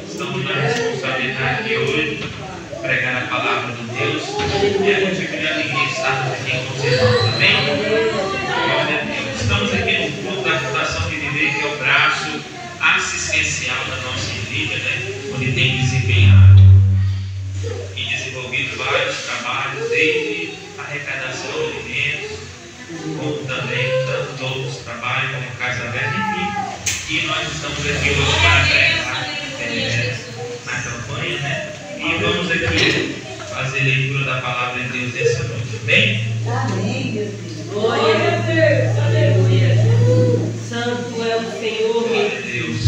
Estamos na responsabilidade de hoje pregar a palavra de Deus. E a gente queria alegria estarmos aqui com os irmãos também. Glória a Deus. Estamos aqui no culto da Fundação de Viver, que é o braço assistencial da nossa igreja, né? Onde tem desempenhado e desenvolvido vários trabalhos, desde arrecadação de alimentos, como também tantos outros trabalhos, como Casa Aberta, enfim. E nós estamos aqui hoje para pregar na campanha, né? E vamos aqui fazer leitura da palavra de Deus essa noite, bem? Amém, meu Deus. Glória a Deus. Aleluia. Santo é o Senhor. Glória a Deus.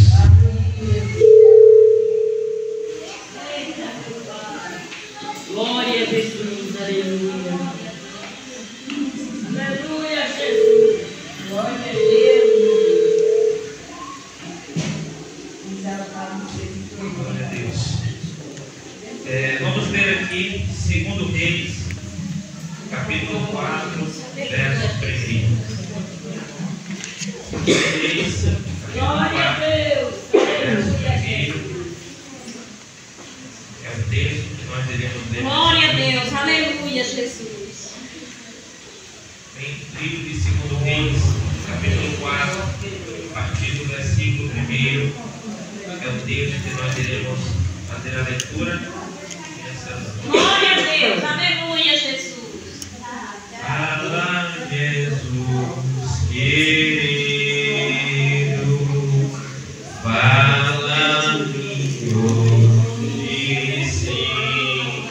Glória a Jesus. Aleluia. Aleluia, Jesus. Glória a Deus. Glória a Deus. Vamos ler aqui 2 Reis, capítulo 4, verso 1. Reis, Glória a Deus. verso 1. É o texto que nós iremos ler. Glória a Deus. Aleluia, Jesus. Em livro de 2 Reis, capítulo 4, a partir do versículo 1. É o texto que nós iremos fazer a leitura nessa noite. Glória a Deus. Aleluia, Jesus. Fala, Jesus querido, fala-me hoje sim,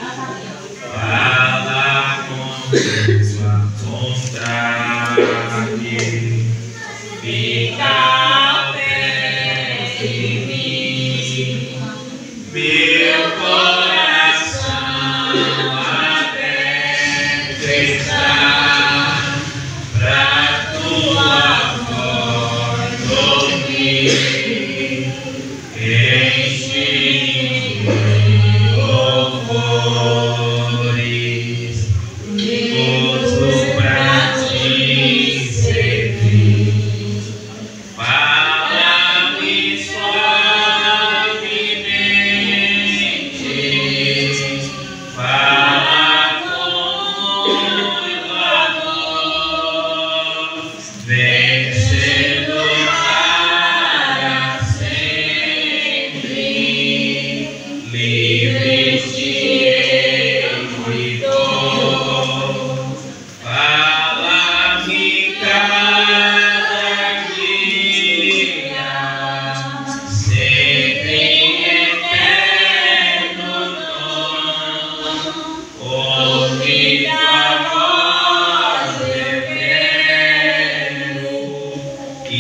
fala com tua vontade, fica perto de mim, meu coração aberto está pra tua voz ouvir, enche-me de louvores, gozo pra te servir. Fala-me suavemente, fala com muita voz, vencedor para sempre, livre te dou. Fala-me cada dia, sempre eterno dom. Ouve tua voz, eu quero, e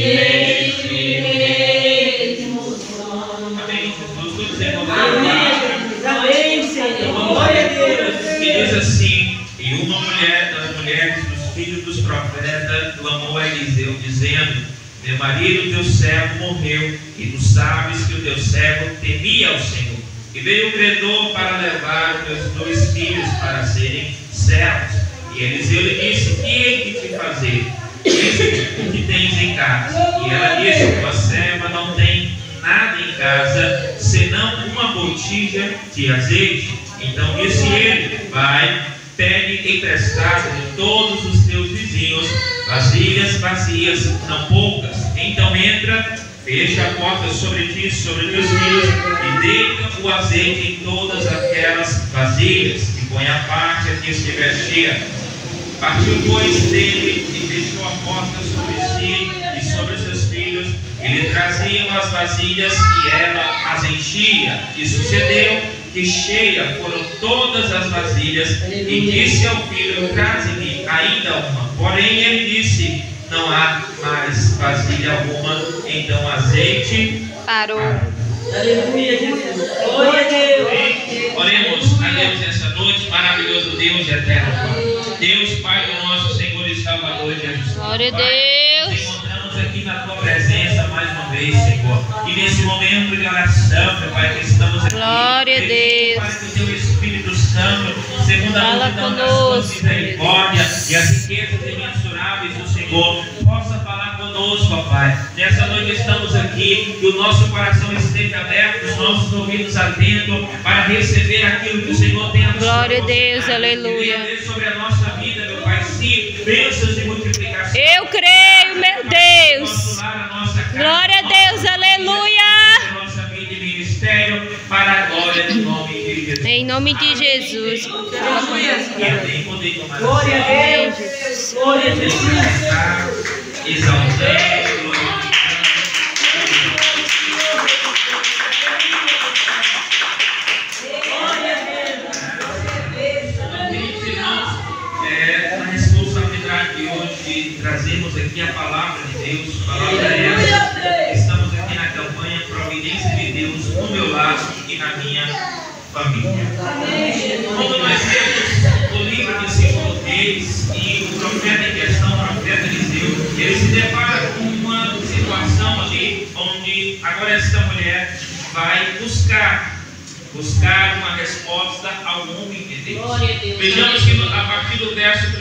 neste mesmo som. Amém, Jesus. Todos irmãos, Amém, Senhor. Glória a Deus. que diz assim: e uma mulher das mulheres dos filhos dos profetas clamou a Eliseu, dizendo: meu marido, teu servo, morreu, e tu sabes que o teu servo temia ao Senhor. E veio o credor para levar os meus 2 filhos para serem servos. E Eliseu lhe disse: que hei de te fazer? Diz-me o que tens em casa. E ela disse: tua serva não tem nada em casa, senão uma botija de azeite. Então disse ele: vai, pegue emprestado de todos os teus vizinhos vasilhas vazias, não poucas. Então entra, fecha a porta sobre ti, sobre teus filhos, e deita o azeite em todas aquelas vasilhas, e põe a parte a que estiver cheia. Partiu, pois, dele e fechou a porta sobre si e sobre seus filhos, e lhe traziam as vasilhas e ela as enchia. E sucedeu que cheia foram todas as vasilhas, e disse ao filho: traze-me ainda uma. Porém ele disse: não há mais vasilha alguma. Então azeite Parou. Aleluia, Jesus. Glória a Deus. Oremos a Deus nessa noite, maravilhoso Deus e eterno Pai. Deus, Pai do nosso Senhor e Salvador Jesus. Glória a Pai, Deus. nos encontramos aqui na tua presença mais uma vez, Senhor. E nesse momento de oração, meu Pai, que estamos aqui. Glória a Deus. Para que o teu Espírito Santo, segundo a Fala multidão das tuas conosco. misericórdia e as riquezas imensuráveis do Senhor, possa falar conosco conosco, papai. Nessa noite estamos aqui e o nosso coração esteja aberto, os nossos ouvidos atentos para receber aquilo que o Senhor tem a nos Glória a Deus, aleluia. sobre a nossa vida, meu Pai, sim, bênçãos de multiplicação. Eu creio, meu Deus. Glória a Deus, aleluia. Nossa vida e ministério para a glória do nome de Jesus. Em nome de Jesus. Glória a Deus. Glória a Deus. Exaltando, na responsabilidade de hoje trazemos aqui a palavra de Deus, a palavra essa. Estamos aqui na campanha Providência de Deus no meu lado e na minha família. Quando nós temos o livro de 2 Reis e o profeta em questão, o profeta Eliseu, ele se depara com uma situação ali onde agora essa mulher vai buscar uma resposta ao homem de Deus. Vejamos que a partir do verso 1, o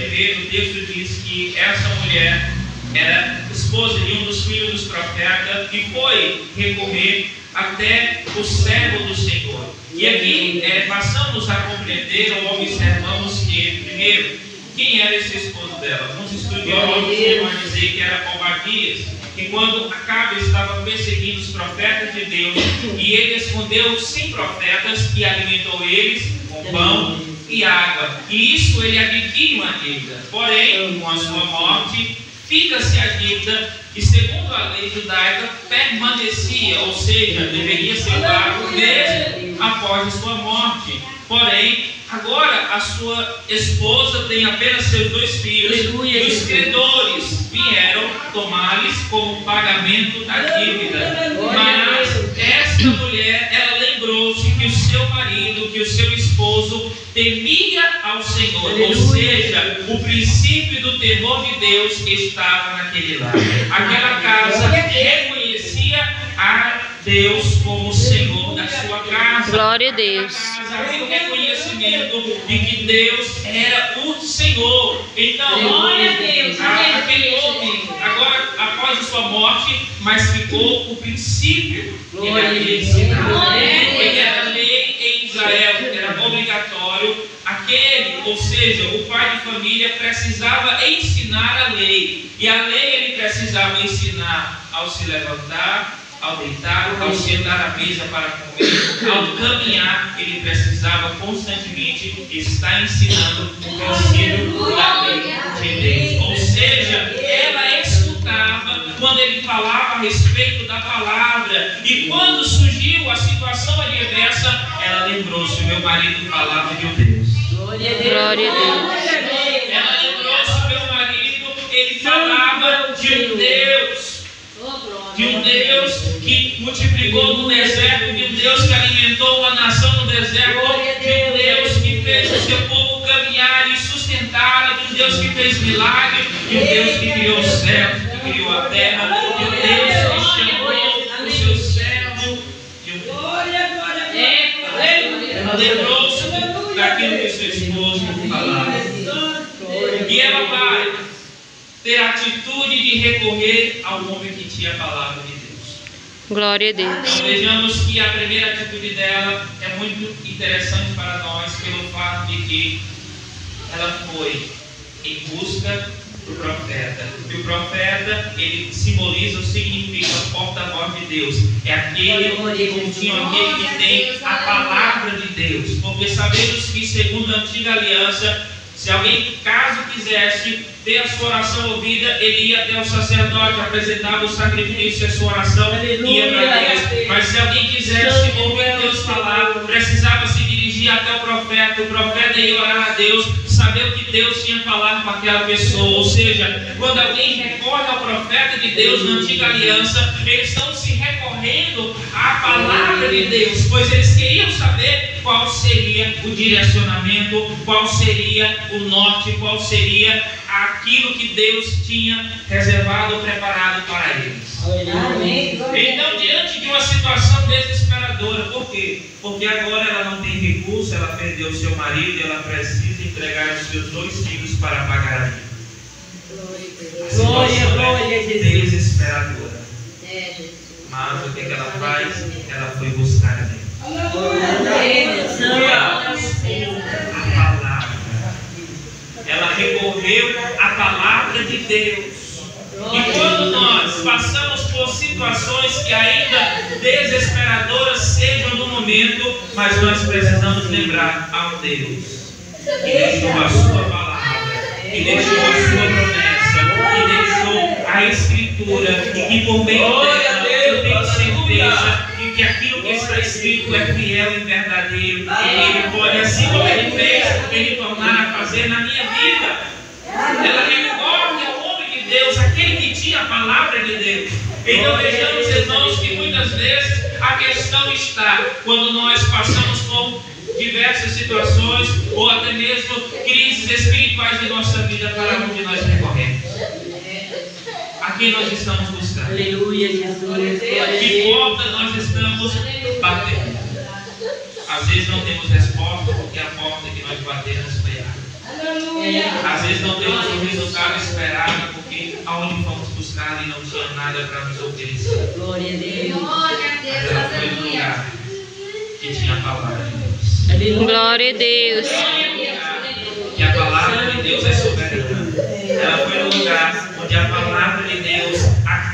texto diz que essa mulher era esposa de um dos filhos dos profetas e foi recorrer até o servo do Senhor. E aqui passamos a compreender ou observamos que, primeiro, quem era esse esposo dela? Alguns estudiosos vão dizer que era Obadias, que quando Acabe estava perseguindo os profetas de Deus, e ele escondeu 100 profetas e alimentou eles com pão e água. E isso ele adquire uma dívida. Porém, com a sua morte, fica-se a dívida e, segundo a lei judaica, permanecia, ou seja, deveria ser pago mesmo após a sua morte. Porém, agora a sua esposa tem apenas seus 2 filhos e os credores vieram tomar-lhes como pagamento da dívida. Mas esta mulher, ela lembrou-se que o seu marido, que o seu esposo temia ao Senhor, ou seja, o princípio do temor de Deus estava naquele lar. Aquela casa reconhecia a Deus como Senhor da sua casa. Glória a Deus. Havia o reconhecimento de que Deus era o Senhor. Então, aquele homem, agora após a sua morte, mas ficou o princípio que ele havia ensinado. Ele era lei em Israel, era obrigatório. Ou seja, o pai de família precisava ensinar a lei. E a lei ele precisava ensinar ao se levantar, ao deitar, ao sentar à mesa para comer, ao caminhar, ele precisava constantemente estar ensinando o princípio da lei de Deus. Ou seja, ela escutava quando ele falava a respeito da palavra, e quando surgiu a situação adversa, ela lembrou-se: o meu marido falava de um Deus. Glória a Deus. Ela lembrou-se: meu marido, ele falava de um Deus. De um Deus que multiplicou no deserto, de um Deus que alimentou a nação no deserto, de um Deus que fez o seu povo caminhar e sustentá-la, de um Deus que fez milagres, de um Deus que criou o céu, que criou a terra, de um Deus que chamou o seu servo, de um Deus. Ela lembrou-se daquilo que o seu esposo falava. E ela vai ter a atitude de recorrer ao homem que tinha a palavra de Deus. Glória a Deus. Então, vejamos que a primeira atitude dela é muito interessante para nós, pelo fato de que ela foi em busca do profeta. E o profeta, ele simboliza ou significa porta-voz de Deus. É aquele que tem a palavra de Deus. Porque sabemos que, segundo a antiga aliança, se alguém, caso quisesse ter a sua oração ouvida, ele ia até o sacerdote, apresentava o sacrifício e a sua oração ia para Deus. Mas se alguém quisesse ouvir Deus falar, precisava se dirigir até o profeta ia orar a Deus, saber o que Deus tinha falado com aquela pessoa. Ou seja, quando alguém recorre ao profeta de Deus na antiga aliança, eles estão se recorrendo à palavra de Deus, pois eles queriam saber qual seria o direcionamento, qual seria o norte, qual seria aquilo que Deus tinha reservado ou preparado para eles. Então, diante de uma situação desesperadora, por quê? Porque agora ela não tem recurso, ela perdeu o seu marido e ela precisa entregar os seus 2 filhos para pagar a dívida. Glória, Jesus. Desesperadora. Mas o que ela faz? Ela foi buscar a Deus. A palavra. Ela recorreu à palavra de Deus. E quando nós passamos por situações que ainda desesperadoras sejam no momento, mas nós precisamos lembrar a Deus que deixou a sua palavra, que deixou a sua promessa, que deixou a Escritura, e que por meio dela eu tenho certeza de que aquilo que está escrito é fiel e verdadeiro, e Ele pode, assim como Ele fez, Ele tornar a fazer na minha vida. Ela recorre ao homem de Deus, aquele que tinha a palavra de Deus. Então vejamos, irmãos, que muitas vezes a questão está quando nós passamos por diversas situações ou até mesmo crises espirituais de nossa vida, para onde nós recorremos. A quem nós estamos buscando? Aleluia, Jesus. Que porta nós estamos batendo? Às vezes não temos resposta porque a porta que nós batemos foi errada. Às vezes não temos o resultado esperado porque aonde fomos buscar e não tinha nada para nos oferecer. Glória a Deus. Mas ela foi no lugar que tinha a palavra de Deus. Glória a Deus. Que a palavra de Deus é soberana. Ela foi no lugar onde a palavra de Deus,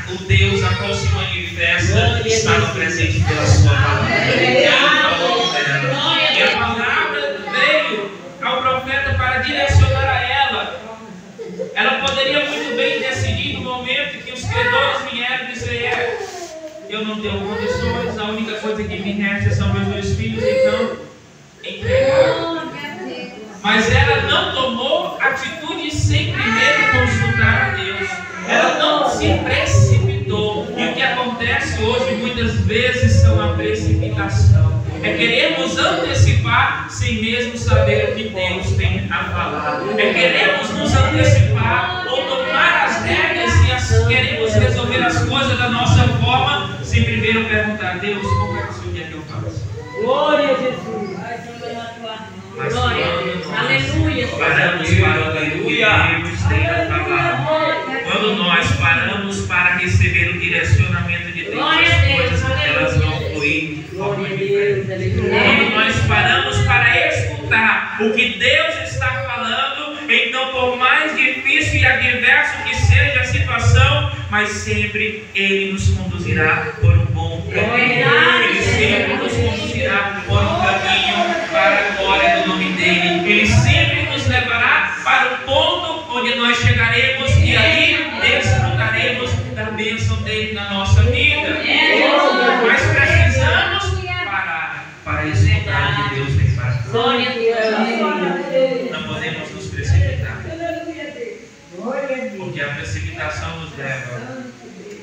o Deus a qual se manifesta, estava presente pela sua palavra. E a palavra veio ao profeta para direcionar a ela. Ela poderia muito bem decidir no momento que os credores vieram dizer: eu não tenho condições, a única coisa que me resta são meus 2 filhos, então entregar. Mas ela não tomou atitude sem primeiro consultar a Deus. Ela não se precipitou. E o que acontece hoje muitas vezes são a precipitação. É queremos antecipar sem mesmo saber o que Deus tem a falar. É queremos nos antecipar ou tomar as rédeas e queremos resolver as coisas da nossa forma sem primeiro perguntar a Deus: como é que o Senhor quer que eu faça? Glória a Jesus. Mas Glória a Deus. Aleluia. Paramos para o que Deus tem a falar. Quando nós paramos para receber o direcionamento de Deus, as coisas elas vão fluir de forma diferente. Quando nós paramos para escutar o que Deus está falando, então por mais difícil e adverso que seja a situação, mas sempre Ele nos conduzirá por um bom caminho. Ele sempre nos conduzirá por um caminho para a glória do nome dEle. Ele sempre nos levará para o ponto onde nós chegaremos e ali desfrutaremos da bênção dEle na nossa vida. Mas precisamos parar para escutar o que Deus tem para nós. Não podemos nos precipitar, porque a precipitação nos leva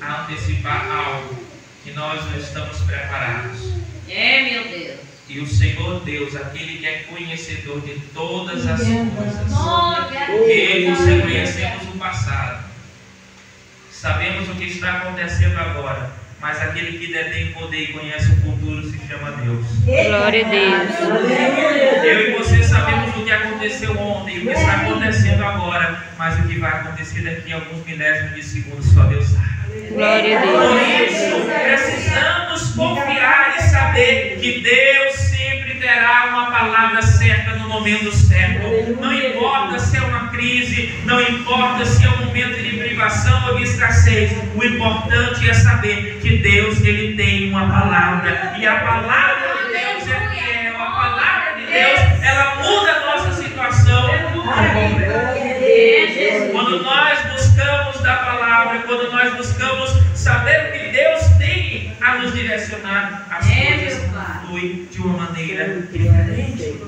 a antecipar algo que nós não estamos preparados. Meu Deus. E o Senhor Deus, aquele que é conhecedor de todas as coisas, Ele, sem conhecermos o passado, sabemos o que está acontecendo agora, mas aquele que detém poder e conhece o futuro se chama Deus. Glória a Deus. Eu e você sabemos o que aconteceu ontem, o que está acontecendo agora, mas o que vai acontecer daqui a alguns milésimos de segundos só Deus sabe. Glória a Deus. Por isso, precisamos confiar e saber que Deus sempre terá uma palavra certa no momento certo. Não importa se é uma crise, não importa se é um momento de privação ou de escassez. O importante é saber que Deus, Ele tem uma palavra. E a palavra de Deus é fiel. A palavra de Deus, ela muda a nossa situação. Quando nós buscamos da palavra, quando nós buscamos saber o que Deus tem a nos direcionar, as coisas fluem de uma maneira diferente.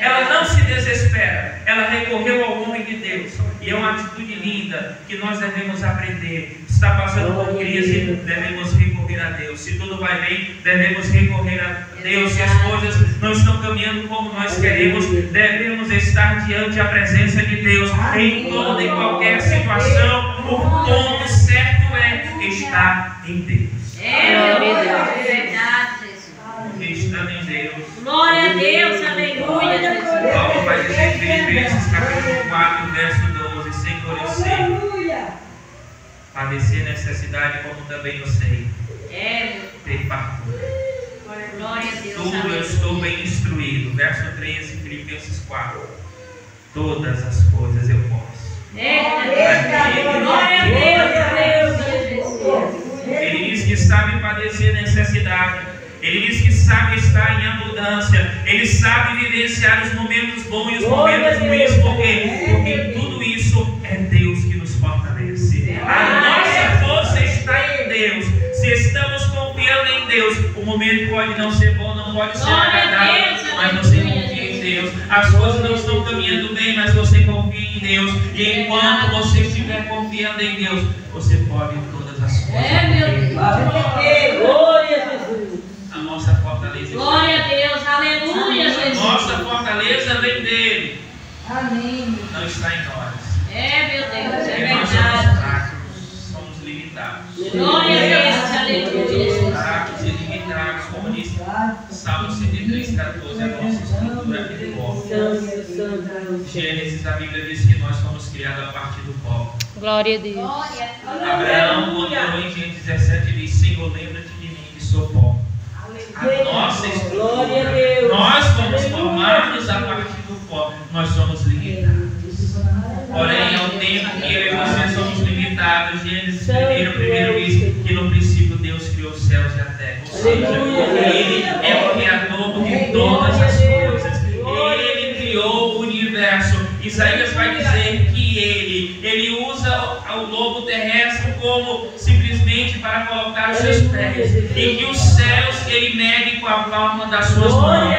Ela não se desespera, ela recorreu ao homem de Deus. E é uma atitude linda que nós devemos aprender. Se está passando por crise, devemos recorrer a Deus. Se tudo vai bem, devemos recorrer a Deus. Se as coisas não estão caminhando como nós queremos, devemos estar diante da presença de Deus. Em toda e qualquer situação, o ponto certo é estar em Deus. Glória a Deus. Estando em Deus. Glória a Deus, aleluia. Paulo vai dizer em Filipenses capítulo 4, verso 12: Senhor, eu sei padecer necessidade como também eu sei ter fartura. Glória a Deus. Tudo eu estou bem instruído. Verso 13, Filipenses 4. Todas as coisas eu posso. Glória a Deus. Ele diz que sabe padecer necessidade. Ele diz que sabe estar em abundância. Ele sabe vivenciar os momentos bons e os momentos ruins. Por quê? Porque tudo isso é Deus que nos fortalece. A nossa força está em Deus. Se estamos confiando em Deus, o momento pode não ser bom, não pode ser agradável, mas você confia em Deus. As coisas não estão caminhando bem, mas você confia em Deus. E enquanto você estiver confiando em Deus, você pode todas as coisas. Glória a Jesus. A nossa fortaleza. Glória a Deus. Aleluia, Jesus. Nossa fortaleza vem dele. Amém. Não está em nós. Meu Deus, é Porque nós somos verdade. fracos, somos limitados. Glória a Deus, aleluia. Somos fracos e limitados, como diz Salmo 103, 14, a nossa estrutura é pó. Gênesis, a Bíblia diz que nós fomos criados a partir do pó. Glória a Deus. Abraão, quando em Gênesis 17, diz: Senhor, lembra-te de mim que sou pó. A nossa estrutura, nós fomos formados a partir do pó. Nós somos limitados. Porém, ao tempo que eu e você somos limitados, Gênesis 1 diz que no princípio Deus criou os céus e a terra. Ou seja, Ele é o Criador de todas as coisas. Ele criou o universo. Isaías vai dizer que ele usa o globo terrestre como simplesmente para colocar os seus pés. E que os céus Ele mede com a palma das suas mãos.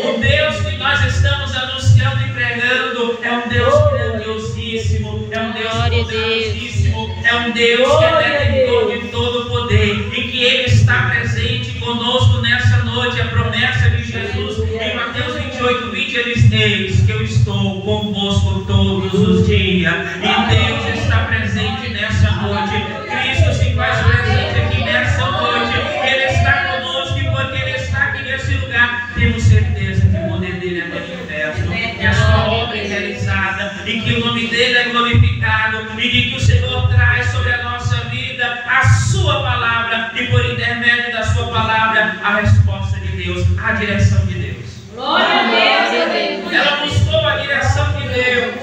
O Deus que nós estamos anunciando e pregando é um Deus grandiosíssimo, é um Deus poderosíssimo, é um Deus que é detentor de todo o poder e que Ele está presente conosco nessa noite. A promessa de Jesus em Mateus 28:20, Ele diz: eis que eu estou convosco todos os dias. E Deus está presente nessa noite. Cristo se faz presente aqui nessa noite. Ele está conosco e porque Ele está aqui nesse lugar, temos certeza que o poder dele é manifesto, que a sua obra é realizada e que o nome dele é glorificado e de que o Senhor traz sobre a nossa vida a sua palavra e por intermédio da sua palavra a resposta de Deus, a direção de Deus. Glória a Deus. Ela buscou a direção de Deus.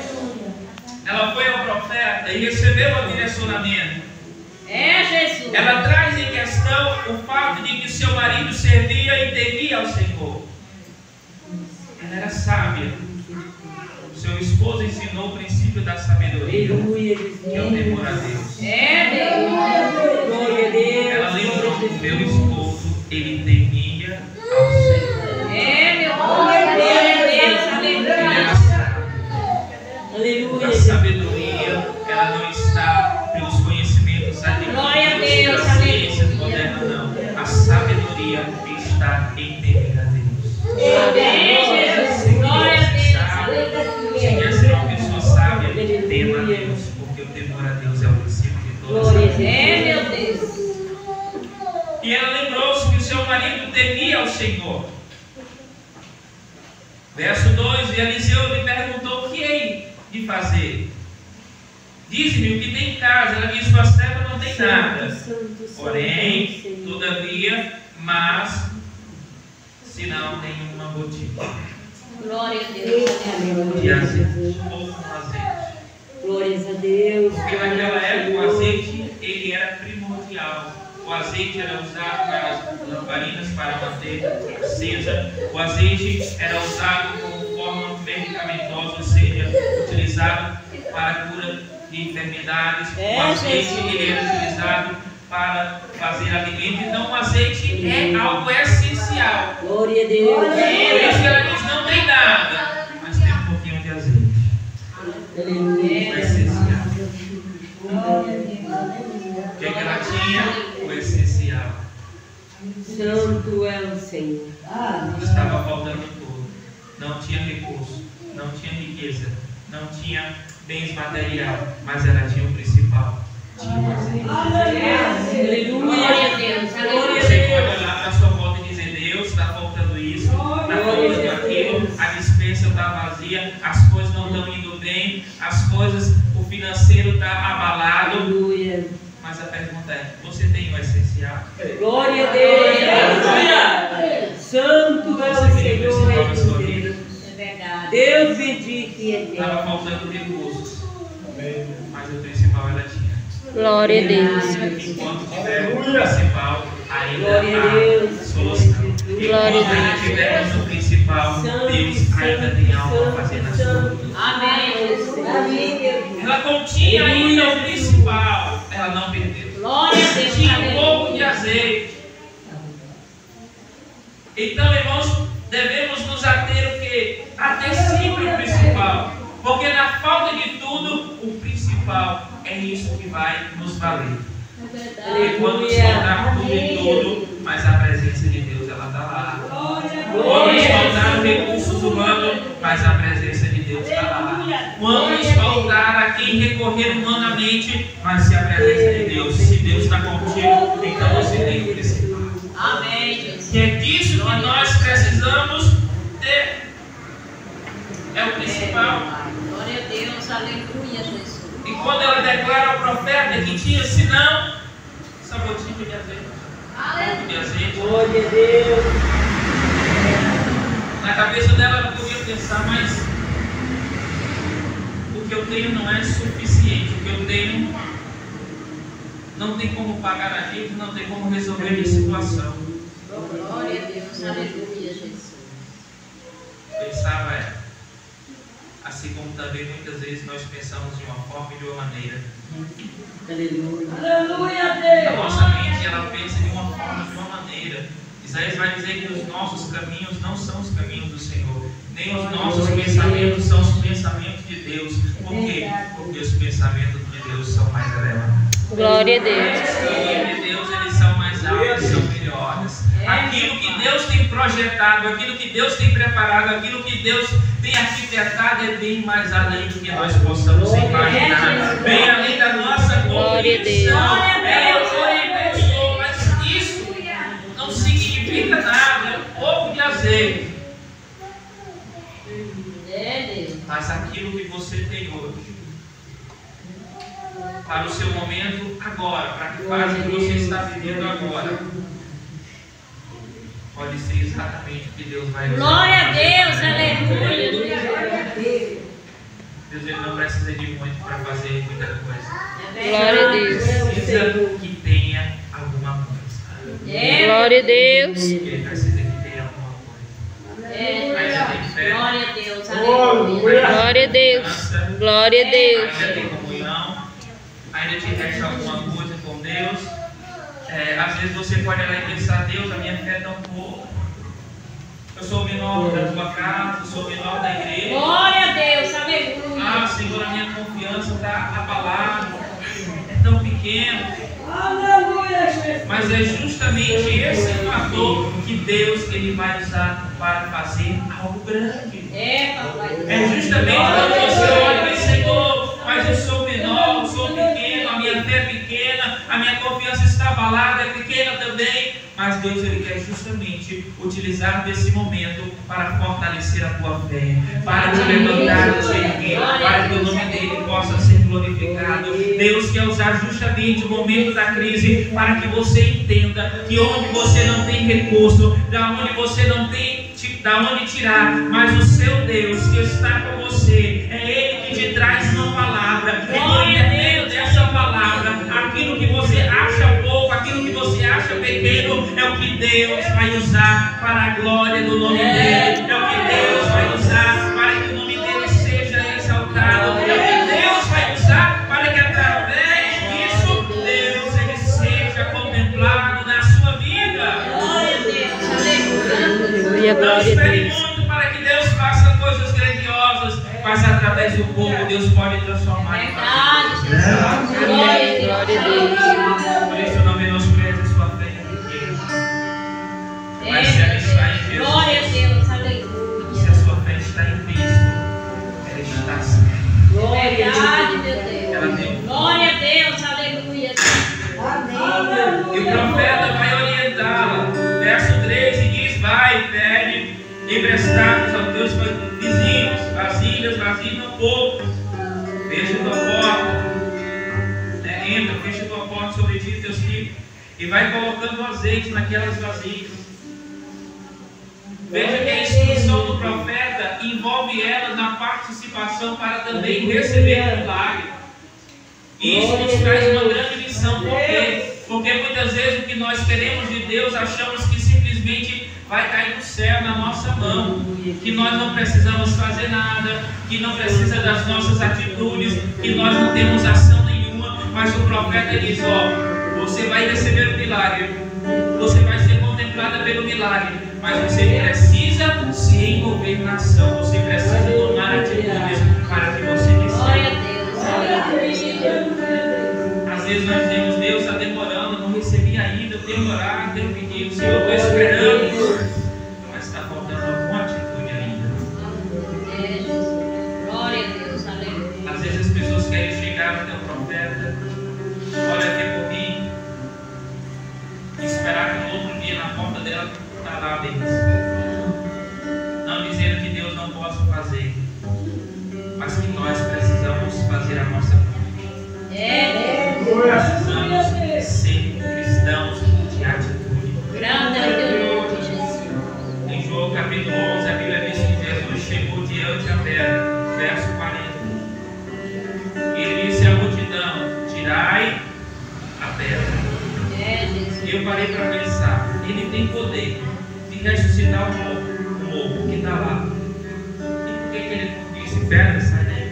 Ela foi ao profeta e recebeu o direcionamento. Jesus. Ela traz em questão o fato de que seu marido servia e temia ao Senhor. Ela era sábia. Seu esposo ensinou o princípio da sabedoria, que é o temor a Deus. Ela lembrou que meu esposo, ele temia ao Senhor. A sabedoria, ela não está pelos conhecimentos adquiridos da ciência moderna, não. A sabedoria está em temer a Deus. Se quer ser uma pessoa sábia, tema a Deus, porque o temor a Deus é o princípio de toda sabedoria. E ela lembrou-se que o seu marido temia ao Senhor. Verso 2: e Eliseu lhe perguntou: o que hei de fazer? Diz-me o que tem em casa. Ela disse: sua serva não tem nada. Porém, todavia, mas se não nenhuma gotinha Glória a Deus. de azeite, pouco azeite. Glórias a Deus. Porque naquela época o azeite ele era primordial. O azeite era usado para as lamparinas, para manter acesa. O azeite era usado como forma medicamentosa, ou seja, utilizado para a cura de enfermidades. O azeite ele era utilizado para fazer alimento. Então o azeite é algo essencial. Glória a Deus. Por isso que ela diz: não tem nada, mas tem um pouquinho de azeite. O essencial. O que ela tinha? O essencial. Santo é o Senhor. Estava faltando tudo. Não tinha recurso, não tinha riqueza, não tinha bens materiais, mas ela tinha o principal. Tinha o azeite. Glória a Deus. Você pode olhar para a sua volta e dizer: Deus, está faltando isso, está faltando aquilo, a despensa está vazia, as coisas não estão indo bem, as coisas, o financeiro está abalado. você tem o essencial. Glória a Deus. Santo é o Senhor entre os deuses. É verdade. Deus bendito e eterno. Estava faltando recursos, mas o principal ela tinha. Glória a Deus. Enquanto tiver o principal, ainda Glória a há Deus. solução. Glória a Enquanto ainda tivermos o principal, Deus ainda tem algo a fazer na sua vida. Amém. Ela continha ainda o principal, ela não perdeu. Glória a Deus. Tinha um pouco de azeite. Então, irmãos, devemos nos ater o quê? Ater sempre o principal. Porque na falta de tudo, o principal é isso que vai nos valer. Porque quando nos faltar tudo e tudo, mas a presença de Deus ela está lá. Quando nos faltar recursos humanos, mas a presença de Deus está lá. Quando nos faltar a quem recorrer humanamente, mas se a presença de Deus, se Deus está contigo, então você tem o principal. Amém. E é disso que nós precisamos ter. É o principal. Glória a Deus. Aleluia, Jesus. E quando ela declara ao profeta que tinha, senão, sabotinho de azeite. Pouco de azeite. Glória a Deus. Na cabeça dela ela podia pensar, mas o que eu tenho não é suficiente. O que eu tenho não tem como pagar a dívida, não tem como resolver a minha situação. Glória a Deus. Aleluia, Jesus. Pensava ela. Assim como também muitas vezes nós pensamos de uma forma e de uma maneira. Aleluia. A nossa mente ela pensa de uma forma e de uma maneira. Isaías vai dizer que os nossos caminhos não são os caminhos do Senhor, nem os nossos pensamentos são os pensamentos de Deus. Por quê? Porque os pensamentos de Deus são mais elevados. Glória a Deus. Os caminhos de Deus eles são mais altos, são melhores. Aquilo que Deus tem projetado, aquilo que Deus tem preparado, aquilo que Deus tem arquitetado é bem mais além do que nós possamos imaginar, bem além da nossa Glória a Deus. compreensão. Mas isso não significa nada, é um pouco de azeite. Mas aquilo que você tem hoje, para o seu momento agora, para que fase que você está vivendo agora, pode ser exatamente o que Deus vai dizer. Glória a Deus, aleluia. Deus ele não precisa de muito para fazer muita coisa. Glória a Deus. Precisa que tenha alguma coisa. Glória a Deus. Ele precisa que tenha alguma coisa. Ainda tem fé. Glória a Deus, aleluia. Glória a Deus. Glória a Deus. Ainda tem comunhão. Ainda te resta alguma coisa com Deus. Às vezes você pode olhar e pensar, Deus, a minha fé é tão pouca. Eu sou o menor da tua casa, eu sou o menor da igreja. Glória a Deus, aleluia. Ah, Senhor, a minha confiança está abalada. É tão pequeno. Mas é justamente esse fator que Deus ele vai usar para fazer algo grande. É justamente quando você olha e diz, Senhor, mas eu sou menor, eu sou pequeno, a minha fé é pequena, a minha confiança está abalada, é pequena também. Mas Deus ele quer justamente utilizar desse momento para fortalecer a tua fé, para te levantar, te erguer, para que o nome dele possa ser glorificado. Deus quer usar justamente o momento da crise para que você entenda que onde você não tem recurso, da onde você não tem da onde tirar, mas o seu Deus que está com você, é Ele que te traz uma palavra. E por meio dessa palavra, aquilo que você acha pouco, aquilo que você acha pequeno, é o que Deus vai usar para a glória do nome dele. É o que Deus vai usar para que o nome dele seja exaltado. É o que Deus vai usar para que através disso Deus ele seja contemplado na sua vida. Glória a Deus, aleluia. Não espere muito para que Deus faça coisas grandiosas, mas através do povo Deus pode transformar em Verdade, Amém. Glória a Deus. Por isso não menospreze a sua fé pequena. Mas se ela está em Jesus, glória a Deus, se aleluia. a sua fé está em Cristo, ela está certa. Verdade, meu Ela Deus. tem Glória a Deus, aleluia. E o profeta vai orientá-la. Verso 13 diz: vai, pede emprestados aos teus vizinhos, vasilhas não poucas. Fecha tua porta, entra, fecha tua porta sobre ti e teus filhos. e vai colocando o azeite naquelas vasilhas. Veja que a instrução do profeta envolve ela na participação para também receber o milagre. Isso nos traz uma grande lição. Por quê? Porque muitas vezes o que nós queremos de Deus, achamos que simplesmente vai cair do céu na nossa mão, que nós não precisamos fazer nada, que não precisa das nossas atitudes, que nós não temos ação nenhuma. Mas o profeta diz: ó, você vai receber o milagre, você vai ser contemplada pelo milagre, mas você precisa se envolver na ação, você precisa tomar atitudes para que você receba. Às vezes nós dizemos: Deus está demorando, não recebi ainda, eu tenho orado, tenho pedido, Senhor, eu estou esperando, mas está faltando alguma atitude ainda. Glória a Deus, aleluia. Às vezes as pessoas querem chegar até o profeta: olha aqui por mim, e esperar que no outro dia na porta dela está lá a bênção. Não dizendo que Deus não possa fazer, mas que nós precisamos fazer a nossa parte. Precisamos ser cristãos de atitude. Em João capítulo 11, a Bíblia diz que Jesus chegou diante da pedra, verso 40. Ele disse à multidão: tirai a pedra. E eu parei para pensar: ele tem poder de ressuscitar o morro que está lá. E por que ele disse: pedra, sai daí?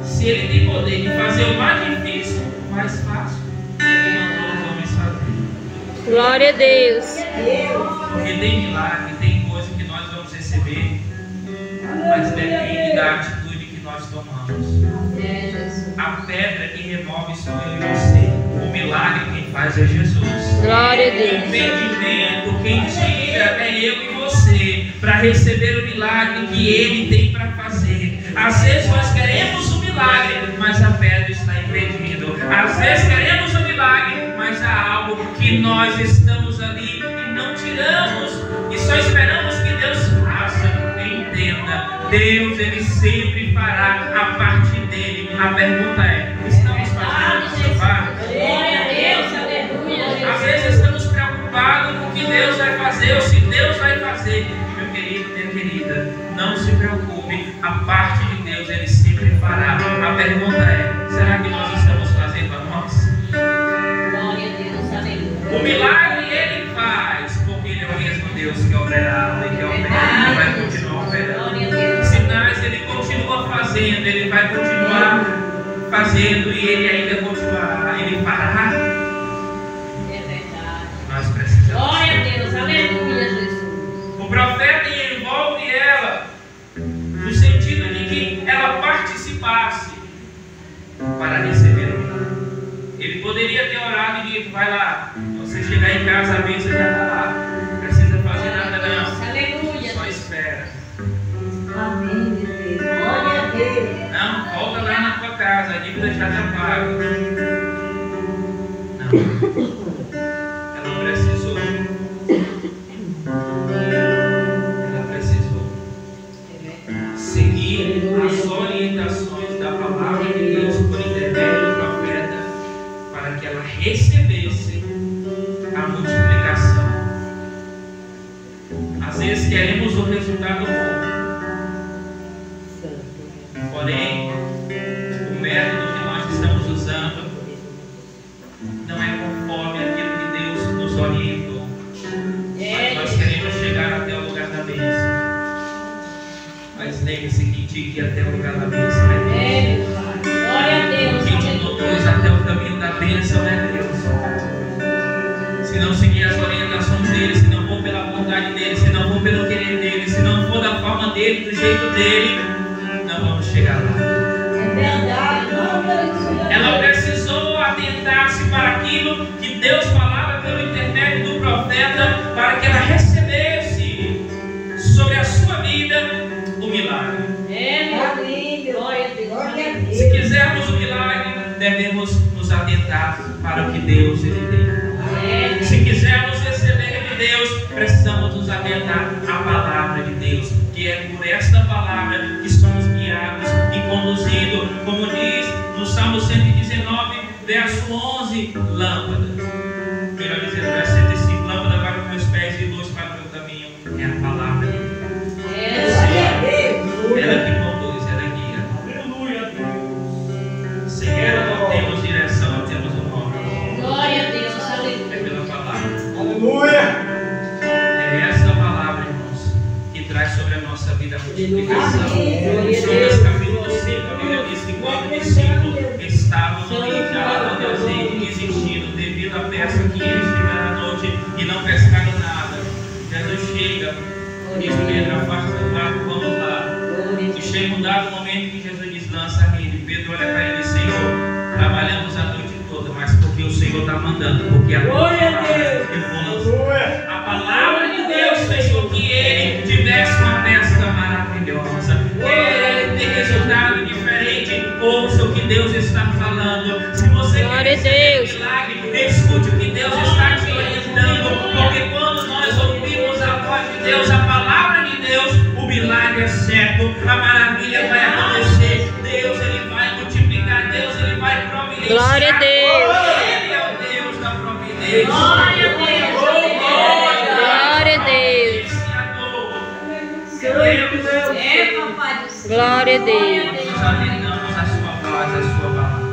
Se ele tem poder de fazer o mais difícil, o mais fácil, ele mandou os homens fazer. Glória a Deus. Porque tem milagre, tem coisa que nós vamos receber, mas depende da atitude que nós tomamos. A pedra que remove sou eu e você. O milagre quem faz é Jesus. Glória a O Deus. impedimento quem tira é eu e você, para receber o milagre que Ele tem para fazer. Às vezes nós queremos o milagre, mas a pedra está impedindo. Às vezes queremos o milagre, mas há algo que nós estamos ali e não tiramos, e só esperamos que Deus faça. Entenda, Deus ele sempre fará a parte dele. A pergunta é: estamos fazendo a nossa parte? Glória a Deus, aleluia. Às vezes estamos preocupados com o que Deus vai fazer ou se Deus vai fazer. Meu querido, minha querida, não se preocupe, a parte de Deus ele sempre fará. A pergunta é: será que nós estamos fazendo a nossa? Glória a Deus, aleluia. O milagre ele faz, porque ele é o mesmo Deus que operava e que opera, e vai continuar operando. Sinais ele continua fazendo, ele vai continuar fazendo e ele ainda continuará, ele fará. É verdade. Nós precisamos. Glória a Deus, aleluia, Jesus. O profeta envolve ela no sentido de que ela participasse para receber o milagre. Ele poderia ter orado e dito: vai lá, você chegar em casa, a bênção já está lá, não precisa fazer nada não, Aleluia. só espera. Amém, Deus. Glória a Deus. Não, volta lá na tua casa, a dívida já está paga. Não, ela precisou. Ela precisou seguir as orientações da palavra de Deus por intermédio do profeta, para que ela recebesse a multiplicação. Às vezes queremos o resultado bom, porém o método que nós estamos usando não é conforme aquilo que Deus nos orientou. Mas nós queremos chegar até o lugar da bênção. Mas lembre-se que tinha que ir até o lugar da bênção é Deus. Glória a Deus. Quem te conduz até o caminho da bênção é Deus. Se não seguir as orientações dele, se não for pela vontade dele, se não for pelo querer dele, se não for da forma dele, do jeito dele, não vamos chegar lá. É verdade. Ela precisou atentar-se para aquilo que Deus falava pelo intermédio do profeta, para que ela recebesse sobre a sua vida o milagre. Amém. Glória a Deus. Glória a Deus. Se quisermos o milagre, devemos nos atentar para o que Deus ele tem. Se quisermos receber de Deus, precisamos nos atentar à palavra de Deus, que é por esta palavra que somos guiados e conduzidos, como diz no Salmo 119, Verso 11, lâmpadas. Melhor dizendo, verso 75, lâmpada para os meus pés e luz para o meu caminho. É a palavra de Deus. Ela que conduz, ela guia. Sem ela não temos direção, não temos um nome. Glória a Deus, aleluia. É pela palavra. Aleluia. É essa palavra, irmãos, que traz sobre a nossa vida a multiplicação. Lucas capítulo 5, a Bíblia diz que quando os discípulos estavam já no azeite desistindo devido à pesca que eles tiveram à noite e não pescaram nada, Jesus chega, diz Pedro, afasta do barco, vamos lá. E chega um dado momento que Jesus diz, lança a rede. Pedro olha para ele, Senhor, trabalhamos a noite toda, mas porque o Senhor está mandando, porque a palavra de Deus fez com que ele tivesse uma pesca maravilhosa. Ele tem resultado diferente. Ouça o que Deus está falando. Se você quer receber um milagre, escute o que Deus está te orientando. Porque quando nós ouvimos a voz de Deus, a palavra de Deus, o milagre é certo, a maravilha vai acontecer. Deus, ele vai multiplicar. Deus, ele vai providenciar. Glória a Deus. Ele é o Deus da providência. Glória a Deus. Glória a Deus. É, papai do céu. Glória a Deus. Nós atendamos a sua voz, a sua palavra.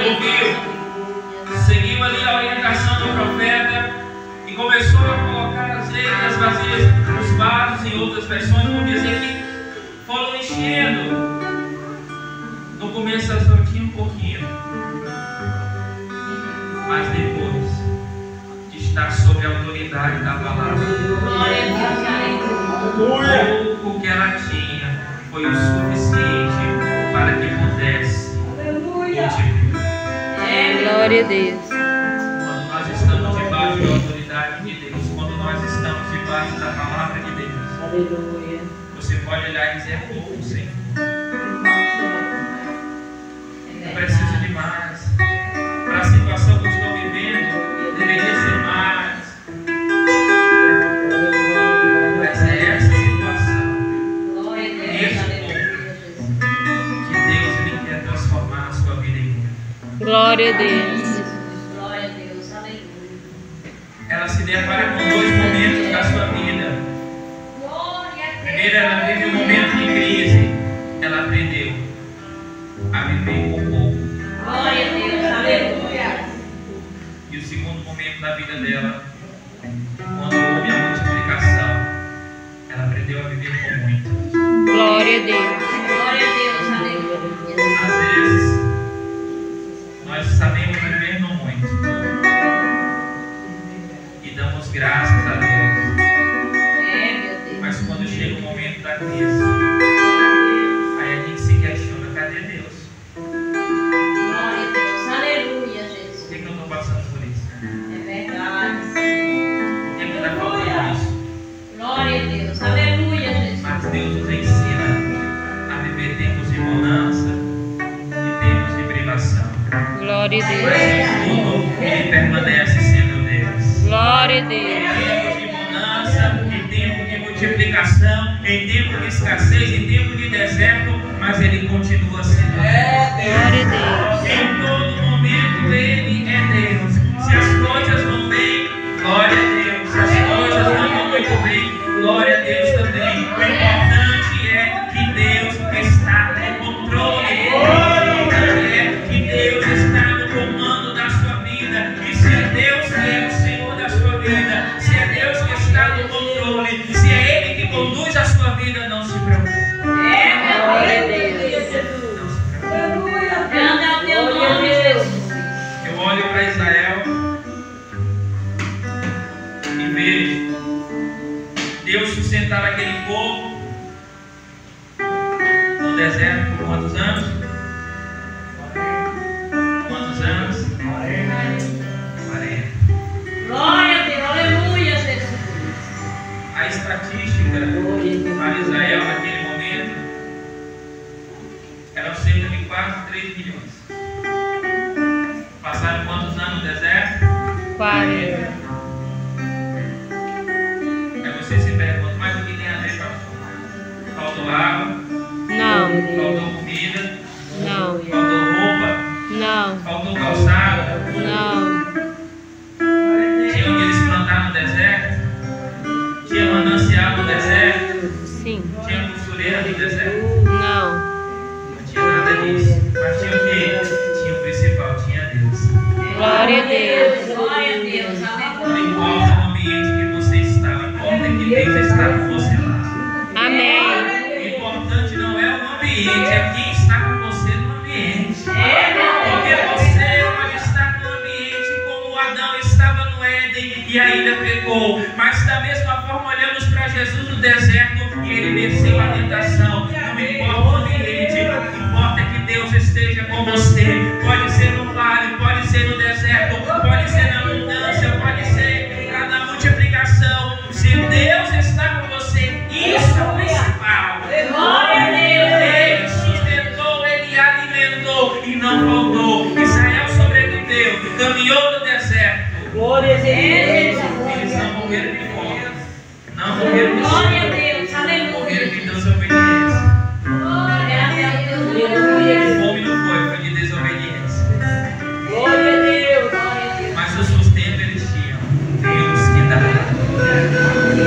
Ouviu? Seguiu ali a orientação do profeta e começou a colocar as vasilhas, os vasos em outras versões, por dizer que foram enchendo. No começo só tinha um pouquinho, mas depois de estar sob a autoridade da palavra, o que ela tinha foi o suficiente para que pudesse multiplicar. Glória a Deus. Quando nós estamos debaixo da autoridade de Deus, quando nós estamos debaixo da palavra de Deus, você pode olhar e dizer, é pouco, Senhor. Eu preciso de mais. Para a situação que eu estou vivendo, deveria ser mais. Mas é essa situação, esse ponto, que Deus ele quer transformar a sua vida em um. Glória a Deus. Glória a Deus, aleluia. Ela se depara com dois momentos da sua vida. Primeiro, ela teve um momento de crise. Ela aprendeu a viver com pouco. Glória a Deus, aleluia. E o segundo momento da vida dela, quando houve a multiplicação, ela aprendeu a viver com muito. Glória a Deus. Glória a Deus, aleluia. Às vezes, nós sabemos viver no muito. E damos graças a Deus. Mas quando chega o momento da crise, aí a gente se questiona, cadê Deus? Glória a Deus, aleluia, Jesus. Por que eu estou passando por isso? É verdade. Por que está faltando isso? Glória a Deus, aleluia, Jesus. Mas Deus nos ensina a viver tempos de bonança e tempos de privação. Glória a Mas Deus. em tudo, Ele permanece sendo Deus. Glória a Em Deus. tempos de bonança, em tempo de multiplicação, em tempo de escassez, em tempo de deserto, mas Ele continua sendo Deus. Glória a Deus. Em todo momento Ele é Deus. Se as coisas vão bem, glória a Deus. Se as coisas não vão muito bem, glória a Deus também. O importante é que Deus está no controle. O importante é que Deus está no comando da sua vida. E se é Deus que é o Senhor da sua vida, se é Deus que está no controle, se é Ele que conduz a sua vida, não se preocupe. Glória a Deus. Não se preocupe. Grande é o teu nome, Jesus. Eu olho para Israel e vejo Deus sustentar aquele povo no deserto por quantos anos? Quantos anos? 40. Glória a Deus, aleluia, Jesus. A estatística para Israel naquele momento eram cerca de quase 3 milhões. Passaram quantos anos no deserto? 40. Aí você se pergunta, mas o que tem a ver, pastor? Faltou água? Não. Faltou comida? Não. Faltou roupa? calçada? Não. Tinha onde eles plantaram no deserto? Tinha manancial no deserto? Sim. Tinha costureira no deserto? Não. Não tinha nada disso. Mas tinha o quê? Tinha o principal, tinha Deus. Glória a Deus. Glória a Deus. Não importa o ambiente que você estava, importa que Deus está com você lá. Amém. O importante não é o ambiente, é quem está com você no ambiente. Porque você pode estar no ambiente como Adão estava no Éden e ainda pecou. Mas da mesma forma olhamos para Jesus no deserto e ele venceu a tentação. Não importa o ambiente, importa que Deus esteja com você. Pode ser no vale, pode ser no deserto, pode ser na abundância, pode ser na multiplicação. Se Deus está com você, isso é o principal. Glória a Deus. Ele sustentou, ele alimentou e não faltou. Israel sobreviveu, caminhou no deserto. Glória a Deus. Eles não morreram de fome, não morreram de Glória a sede, Deus. morreram Aleluia. de desobediência. Glória a Deus. Fome não foi de desobediência. Glória a Deus. Mas o sustento eles tinham. Deus que dá. É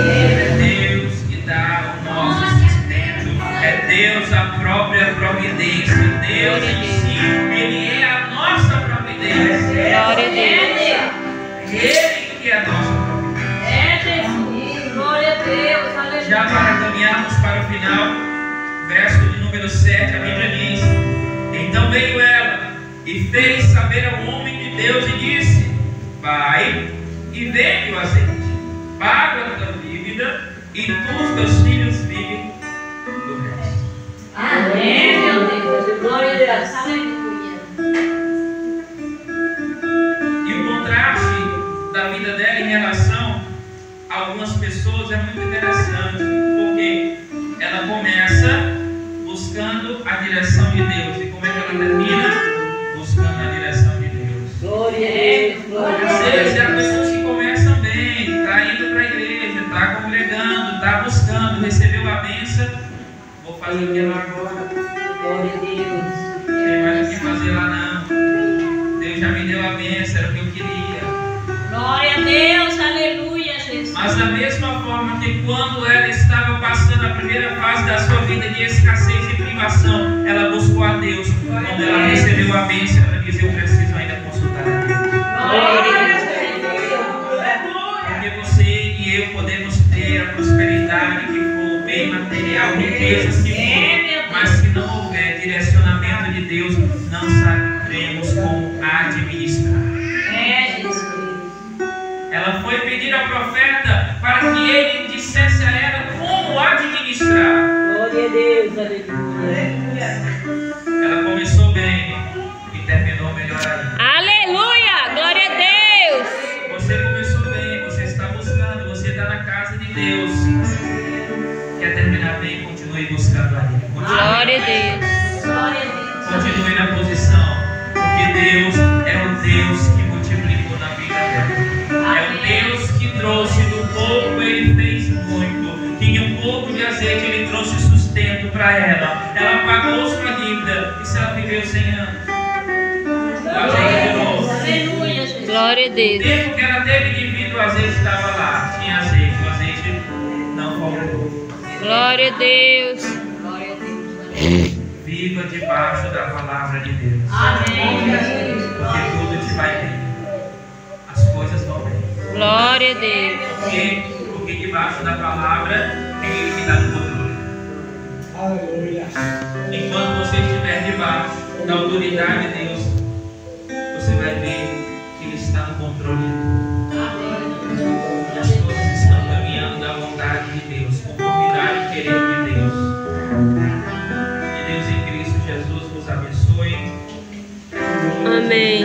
Deus que dá o nosso sustento. É Deus a própria providência. Deus em si, Ele é a nossa providência. Glória a Deus. Ele que é a nossa providência. É Jesus. Glória a Deus. Aleluia. Já para caminharmos para o final, verso de número 7, a Bíblia diz: então veio ela e fez saber ao homem de Deus e disse: vai e vende o azeite, paga a tua dívida e tu os teus filhos vivem do resto. Amém, meu Deus. Glória a Deus. Aleluia. E o contraste da vida dela em relação a algumas pessoas é muito interessante, porque ela começa buscando a direção de Deus. E como é que ela termina? Buscando a direção de Deus. Glória a Deus. Glória Às a vezes há Deus. pessoas que começam bem, está indo para a igreja, está congregando, está buscando, recebeu a bênção. Vou fazer o que lá agora? Glória a Deus. Não tem mais o que fazer lá não. Deus já me deu a bênção, era o que eu queria. Glória a Deus. Aleluia, Jesus. Mas da mesma forma que quando ela estava passando a primeira fase da sua vida de escassez e privação, ela buscou a Deus. Quando ela recebeu a bênção, ela disse: eu preciso ainda consultar a Deus. Glória a Deus. Porque você e eu podemos ter a prosperidade que for, bem material, riquezas que for, mas se não houver direcionamento de Deus, não saberemos como administrar. É, Jesus. Ela foi pedir ao profeta para que ele dissesse a ela como administrar. Glória a Deus. Aleluia. Ela começou bem e terminou melhor ainda. Aleluia. Glória a Deus. Você começou bem, você está buscando, você está na casa de Deus. Quer terminar bem? Continue buscando a Ele. Glória a Deus. Glória a Deus. Continue na posição, porque Deus é o Deus que multiplicou na vida dela. É o Deus que trouxe do pouco, Ele fez muito. Tinha um pouco de azeite, Ele trouxe sustento para ela. Ela pagou sua dívida. E se ela viveu 100 anos? O azeite de novo. Aleluia, Jesus. Glória a O Deus. tempo que ela teve de vida, o azeite estava lá. Tinha azeite, o azeite não faltou. Glória a Deus. Glória a Deus. Viva debaixo da palavra de Deus. Amém, Jesus. Porque tudo te vai bem. As coisas vão bem. Glória a Deus. Porque debaixo da palavra é Ele que está no controle. Enquanto você estiver debaixo da autoridade de Deus, você vai ver que Ele está no controle de tudo. As coisas estão caminhando da vontade de Deus, conformidade e querer de Deus. Que Deus em Cristo Jesus vos abençoe. Amém.